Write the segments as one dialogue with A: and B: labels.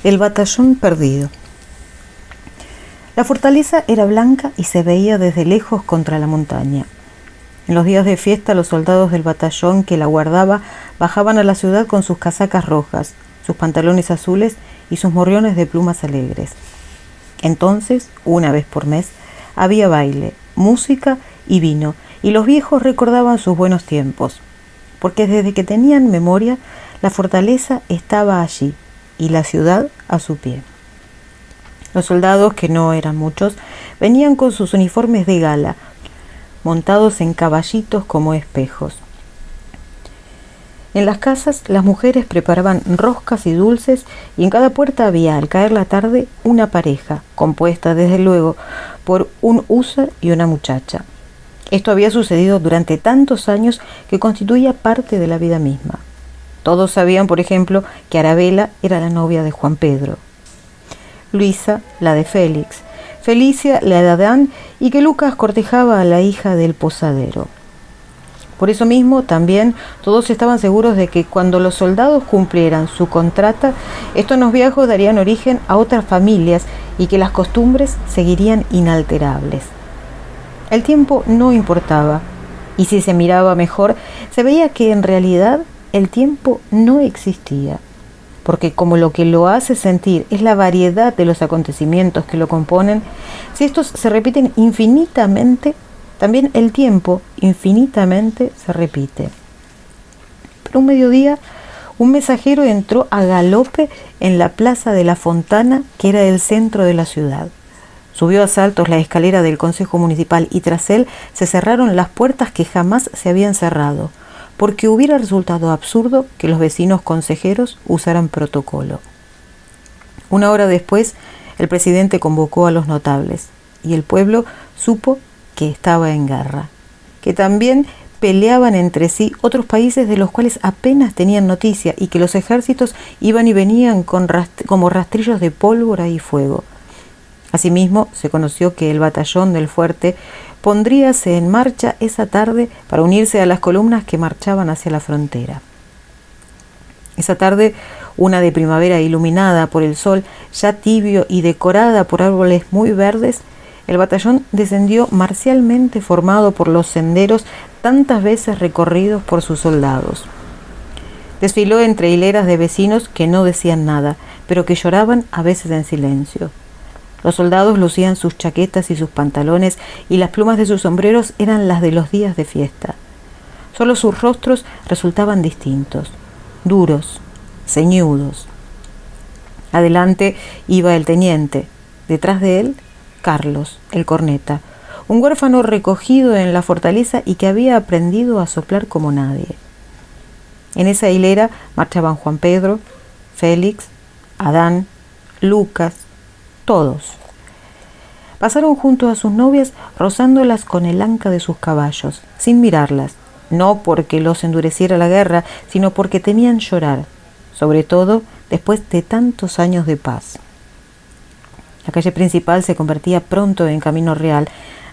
A: El batallón perdido. La fortaleza era blanca y se veía desde lejos contra la montaña. En los días de fiesta, los soldados del batallón que la guardaba bajaban a la ciudad con sus casacas rojas, sus pantalones azules y sus morriones de plumas alegres. Entonces, una vez por mes, había baile, música y vino, y los viejos recordaban sus buenos tiempos, porque desde que tenían memoria, la fortaleza estaba allí y la ciudad a su pie. Los soldados, que no eran muchos, venían con sus uniformes de gala, montados en caballitos como espejos. En las casas, las mujeres preparaban roscas y dulces, y en cada puerta había, al caer la tarde, una pareja, compuesta, desde luego, por un húsar y una muchacha. Esto había sucedido durante tantos años que constituía parte de la vida misma. Todos sabían, por ejemplo, que Arabella era la novia de Juan Pedro, Luisa la de Félix, Felicia la de Adán, y que Lucas cortejaba a la hija del posadero. Por eso mismo, también, todos estaban seguros de que cuando los soldados cumplieran su contrata, estos noviazgos darían origen a otras familias y que las costumbres seguirían inalterables. El tiempo no importaba, y si se miraba mejor, se veía que en realidad el tiempo no existía, porque como lo que lo hace sentir es la variedad de los acontecimientos que lo componen, si estos se repiten infinitamente, también el tiempo infinitamente se repite. Pero un mediodía, un mensajero entró a galope en la plaza de la Fontana, que era el centro de la ciudad. Subió a saltos la escalera del Consejo Municipal y tras él se cerraron las puertas que jamás se habían cerrado, porque hubiera resultado absurdo que los vecinos consejeros usaran protocolo. Una hora después, el presidente convocó a los notables y el pueblo supo que estaba en guerra, que también peleaban entre sí otros países de los cuales apenas tenían noticia y que los ejércitos iban y venían como rastrillos de pólvora y fuego. Asimismo, se conoció que el batallón del fuerte pondríase en marcha esa tarde para unirse a las columnas que marchaban hacia la frontera. Esa tarde, una de primavera iluminada por el sol ya tibio y decorada por árboles muy verdes, el batallón descendió marcialmente formado por los senderos tantas veces recorridos por sus soldados. Desfiló entre hileras de vecinos que no decían nada, pero que lloraban a veces en silencio. Los soldados lucían sus chaquetas y sus pantalones, y las plumas de sus sombreros eran las de los días de fiesta. Solo sus rostros resultaban distintos, duros, ceñudos. Adelante iba el teniente, detrás de él, Carlos, el corneta, un huérfano recogido en la fortaleza y que había aprendido a soplar como nadie. En esa hilera marchaban Juan Pedro, Félix, Adán, Lucas, todos. Pasaron junto a sus novias rozándolas con el anca de sus caballos, sin mirarlas, no porque los endureciera la guerra, sino porque temían llorar, sobre todo después de tantos años de paz. La calle principal se convertía pronto en camino real,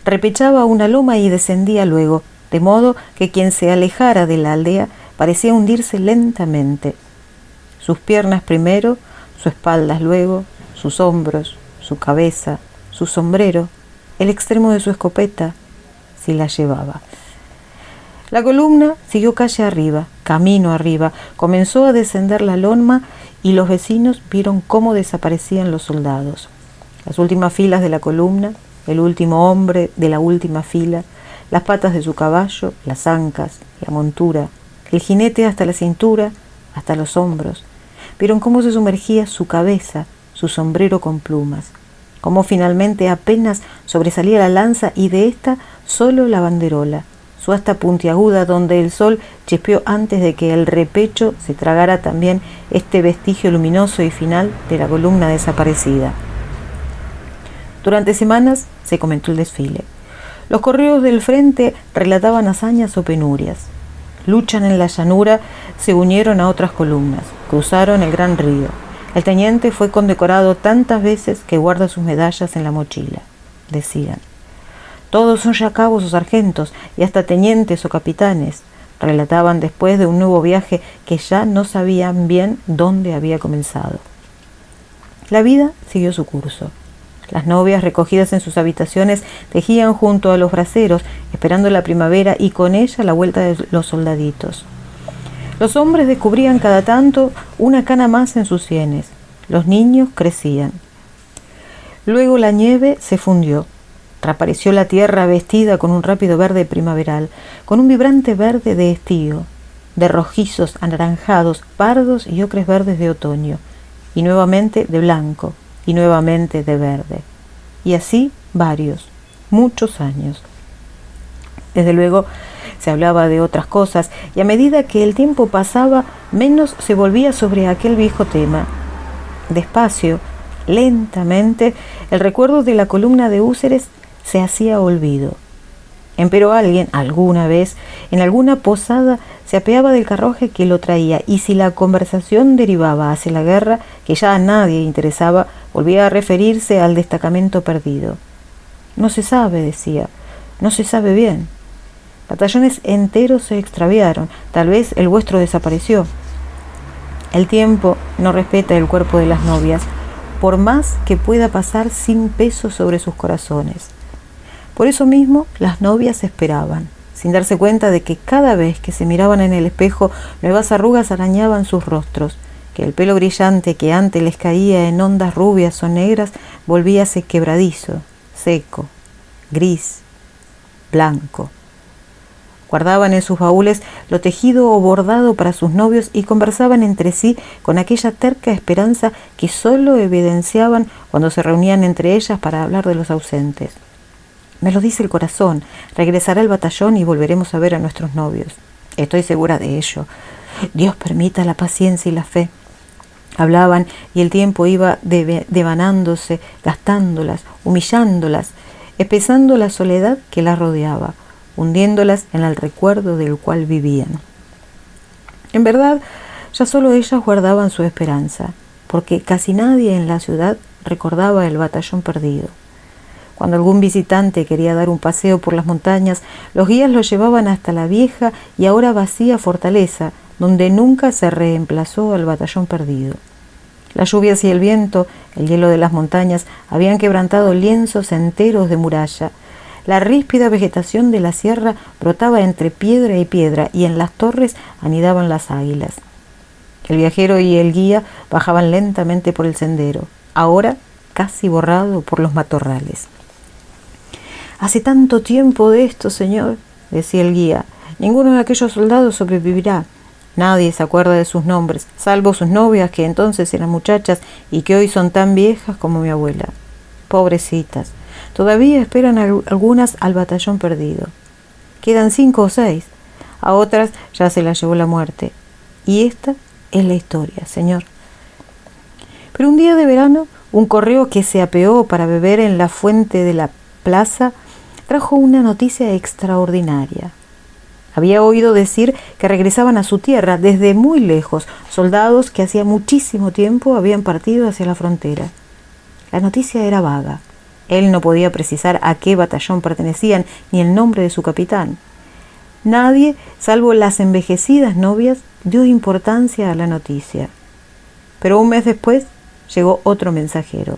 A: repechaba una loma y descendía luego, de modo que quien se alejara de la aldea parecía hundirse lentamente. Sus piernas primero, su espalda luego, sus hombros, su cabeza, su sombrero, el extremo de su escopeta, si la llevaba. La columna siguió calle arriba, camino arriba, comenzó a descender la loma y los vecinos vieron cómo desaparecían los soldados. Las últimas filas de la columna, el último hombre de la última fila, las patas de su caballo, las ancas, la montura, el jinete hasta la cintura, hasta los hombros. Vieron cómo se sumergía su cabeza, su sombrero con plumas, cómo finalmente apenas sobresalía la lanza y de ésta solo la banderola, su asta puntiaguda donde el sol chispeó antes de que el repecho se tragara también este vestigio luminoso y final de la columna desaparecida. Durante semanas se comentó el desfile. Los correos del frente relataban hazañas o penurias. Luchan en la llanura, se unieron a otras columnas, cruzaron el gran río. El teniente fue condecorado tantas veces que guarda sus medallas en la mochila, decían. Todos son ya cabos o sargentos y hasta tenientes o capitanes, relataban después de un nuevo viaje que ya no sabían bien dónde había comenzado. La vida siguió su curso. Las novias, recogidas en sus habitaciones, tejían junto a los braseros, esperando la primavera y con ella la vuelta de los soldaditos. Los hombres descubrían cada tanto una cana más en sus sienes. Los niños crecían. Luego la nieve se fundió. Reapareció la tierra vestida con un rápido verde primaveral, con un vibrante verde de estío, de rojizos, anaranjados, pardos y ocres verdes de otoño, y nuevamente de blanco, y nuevamente de verde. Y así varios, muchos años. Desde luego se hablaba de otras cosas, y a medida que el tiempo pasaba, menos se volvía sobre aquel viejo tema. Despacio, lentamente, el recuerdo de la columna de húseres se hacía olvido. Empero alguien, alguna vez, en alguna posada, se apeaba del carruaje que lo traía, y si la conversación derivaba hacia la guerra, que ya a nadie interesaba, volvía a referirse al destacamento perdido. No se sabe, decía, no se sabe bien. Batallones enteros se extraviaron, tal vez el vuestro desapareció. El tiempo no respeta el cuerpo de las novias, por más que pueda pasar sin peso sobre sus corazones. Por eso mismo las novias esperaban, sin darse cuenta de que cada vez que se miraban en el espejo, nuevas arrugas arañaban sus rostros, que el pelo brillante que antes les caía en ondas rubias o negras volvíase quebradizo, seco, gris, blanco. Guardaban en sus baúles lo tejido o bordado para sus novios y conversaban entre sí con aquella terca esperanza que sólo evidenciaban cuando se reunían entre ellas para hablar de los ausentes. Me lo dice el corazón, regresará el batallón y volveremos a ver a nuestros novios. Estoy segura de ello. Dios permita la paciencia y la fe. Hablaban y el tiempo iba devanándose, gastándolas, humillándolas, espesando la soledad que las rodeaba, hundiéndolas en el recuerdo del cual vivían. En verdad, ya solo ellas guardaban su esperanza, porque casi nadie en la ciudad recordaba el batallón perdido. Cuando algún visitante quería dar un paseo por las montañas, los guías lo llevaban hasta la vieja y ahora vacía fortaleza, donde nunca se reemplazó al batallón perdido. Las lluvias y el viento, el hielo de las montañas, habían quebrantado lienzos enteros de muralla. La ríspida vegetación de la sierra brotaba entre piedra y piedra, y en las torres anidaban las águilas. El viajero y el guía bajaban lentamente por el sendero, ahora casi borrado por los matorrales. «Hace tanto tiempo de esto, señor», decía el guía. «Ninguno de aquellos soldados sobrevivirá. Nadie se acuerda de sus nombres, salvo sus novias, que entonces eran muchachas y que hoy son tan viejas como mi abuela. Pobrecitas. Todavía esperan algunas al batallón perdido. Quedan 5 o 6. A otras ya se las llevó la muerte. Y esta es la historia, señor». Pero un día de verano, un correo que se apeó para beber en la fuente de la plaza trajo una noticia extraordinaria. Había oído decir que regresaban a su tierra desde muy lejos soldados que hacía muchísimo tiempo habían partido hacia la frontera. La noticia era vaga. Él no podía precisar a qué batallón pertenecían ni el nombre de su capitán. Nadie, salvo las envejecidas novias, dio importancia a la noticia. Pero un mes después llegó otro mensajero.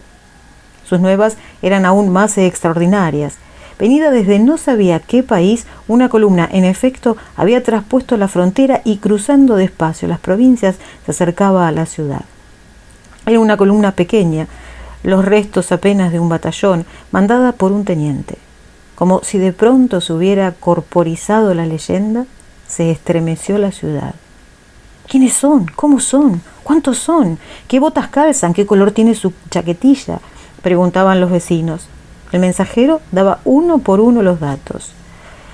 A: Sus nuevas eran aún más extraordinarias. Venida desde no sabía qué país, una columna, en efecto, había traspuesto la frontera y, cruzando despacio las provincias, se acercaba a la ciudad. Era una columna pequeña, los restos apenas de un batallón, mandada por un teniente. Como si de pronto se hubiera corporizado la leyenda, se estremeció la ciudad. ¿Quiénes son? ¿Cómo son? ¿Cuántos son? ¿Qué botas calzan? ¿Qué color tiene su chaquetilla?, preguntaban los vecinos. El mensajero daba uno por uno los datos.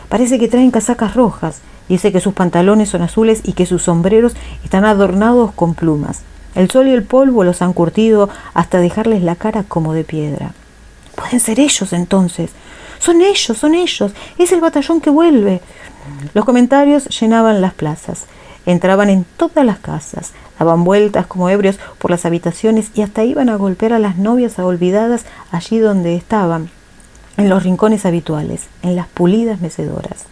A: Parece que traen casacas rojas. Dice que sus pantalones son azules y que sus sombreros están adornados con plumas. El sol y el polvo los han curtido hasta dejarles la cara como de piedra. Pueden ser ellos entonces. Son ellos, son ellos. Es el batallón que vuelve. Los comentarios llenaban las plazas. Entraban en todas las casas, daban vueltas como ebrios por las habitaciones y hasta iban a golpear a las novias olvidadas allí donde estaban, en los rincones habituales, en las pulidas mecedoras.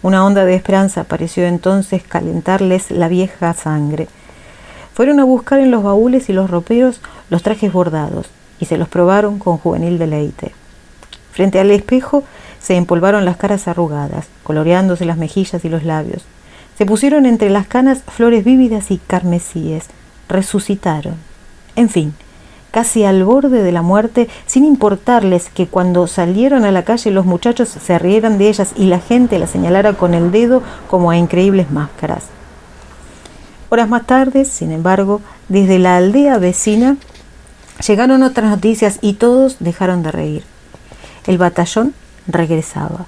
A: Una onda de esperanza pareció entonces calentarles la vieja sangre. Fueron a buscar en los baúles y los roperos los trajes bordados y se los probaron con juvenil deleite. Frente al espejo se empolvaron las caras arrugadas, coloreándose las mejillas y los labios. Se pusieron entre las canas flores vívidas y carmesíes. Resucitaron. En fin, casi al borde de la muerte, sin importarles que cuando salieron a la calle los muchachos se rieran de ellas y la gente las señalara con el dedo como a increíbles máscaras. Horas más tarde, sin embargo, desde la aldea vecina llegaron otras noticias y todos dejaron de reír. El batallón regresaba.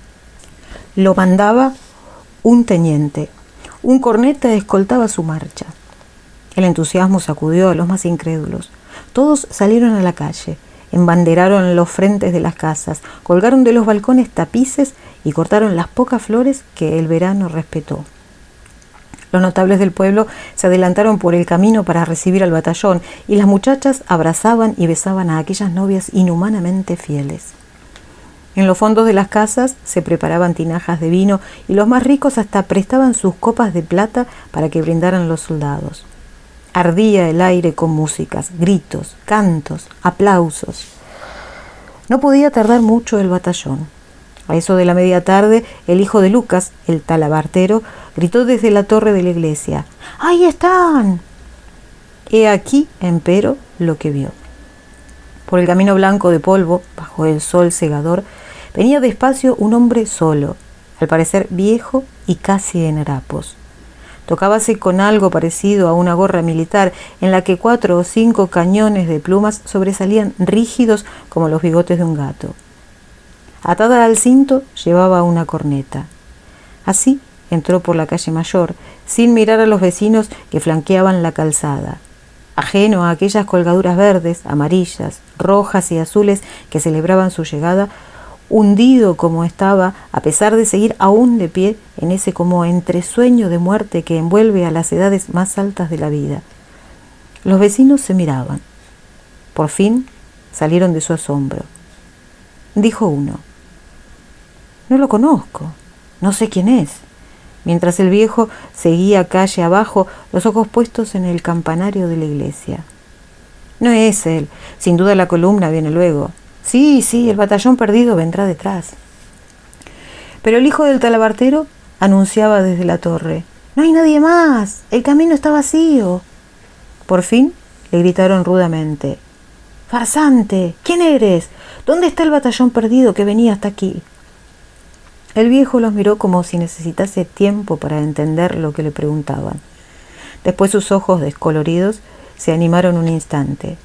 A: Lo mandaba un teniente. Un corneta escoltaba su marcha. El entusiasmo sacudió a los más incrédulos. Todos salieron a la calle, embanderaron los frentes de las casas, colgaron de los balcones tapices y cortaron las pocas flores que el verano respetó. Los notables del pueblo se adelantaron por el camino para recibir al batallón y las muchachas abrazaban y besaban a aquellas novias inhumanamente fieles. En los fondos de las casas se preparaban tinajas de vino y los más ricos hasta prestaban sus copas de plata para que brindaran los soldados. Ardía el aire con músicas, gritos, cantos, aplausos. No podía tardar mucho el batallón. A eso de la media tarde, el hijo de Lucas, el talabartero, gritó desde la torre de la iglesia: ¡Ahí están! He aquí, empero, lo que vio. Por el camino blanco de polvo, bajo el sol cegador, venía despacio un hombre solo, al parecer viejo y casi en harapos. Tocábase con algo parecido a una gorra militar, en la que 4 o 5 cañones de plumas sobresalían rígidos como los bigotes de un gato. Atada al cinto llevaba una corneta. Así entró por la calle Mayor, sin mirar a los vecinos que flanqueaban la calzada, ajeno a aquellas colgaduras verdes, amarillas, rojas y azules que celebraban su llegada, hundido como estaba, a pesar de seguir aún de pie en ese como entresueño de muerte que envuelve a las edades más altas de la vida. Los vecinos se miraban. Por fin salieron de su asombro. Dijo uno: «No lo conozco, no sé quién es», mientras el viejo seguía calle abajo, los ojos puestos en el campanario de la iglesia. «No es él, sin duda la columna viene luego. Sí, el batallón perdido vendrá detrás». Pero el hijo del talabartero anunciaba desde la torre: «No hay nadie más, el camino está vacío». Por fin le gritaron rudamente: «¡Farsante! ¿Quién eres? ¿Dónde está el batallón perdido que venía hasta aquí?». El viejo los miró como si necesitase tiempo para entender lo que le preguntaban. Después sus ojos descoloridos se animaron un instante.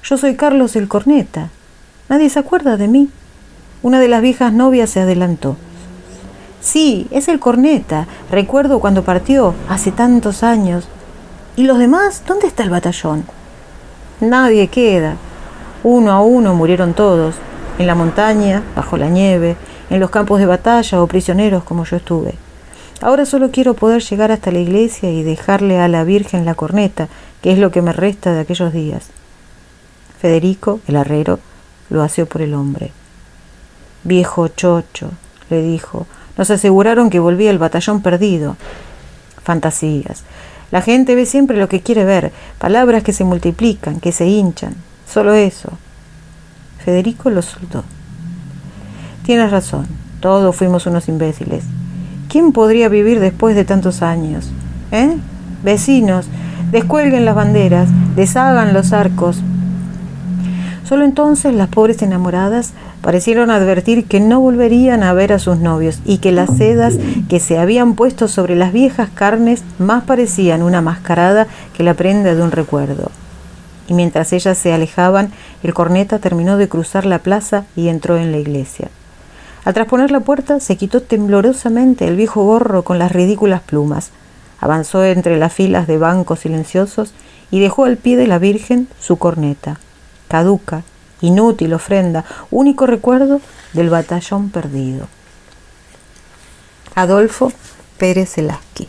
A: «Yo soy Carlos el corneta. ¿Nadie se acuerda de mí?». Una de las viejas novias se adelantó. «Sí, es el corneta. Recuerdo cuando partió, hace tantos años. ¿Y los demás? ¿Dónde está el batallón?». «Nadie queda. Uno a uno murieron todos. En la montaña, bajo la nieve, en los campos de batalla o prisioneros como yo estuve. Ahora solo quiero poder llegar hasta la iglesia y dejarle a la Virgen la corneta, que es lo que me resta de aquellos días». Federico, el herrero, lo asió por el hombre. «Viejo chocho», le dijo, «nos aseguraron que volvía el batallón perdido». «Fantasías. La gente ve siempre lo que quiere ver, palabras que se multiplican, que se hinchan. Solo eso». Federico lo soltó. «Tienes razón, todos fuimos unos imbéciles. ¿Quién podría vivir después de tantos años? Vecinos, descuelguen las banderas, deshagan los arcos». Solo entonces las pobres enamoradas parecieron advertir que no volverían a ver a sus novios y que las sedas que se habían puesto sobre las viejas carnes más parecían una mascarada que la prenda de un recuerdo. Y mientras ellas se alejaban, el corneta terminó de cruzar la plaza y entró en la iglesia. Al trasponer la puerta, se quitó temblorosamente el viejo gorro con las ridículas plumas, avanzó entre las filas de bancos silenciosos y dejó al pie de la Virgen su corneta, caduca, inútil ofrenda, único recuerdo del batallón perdido. Adolfo Pérez Elaski.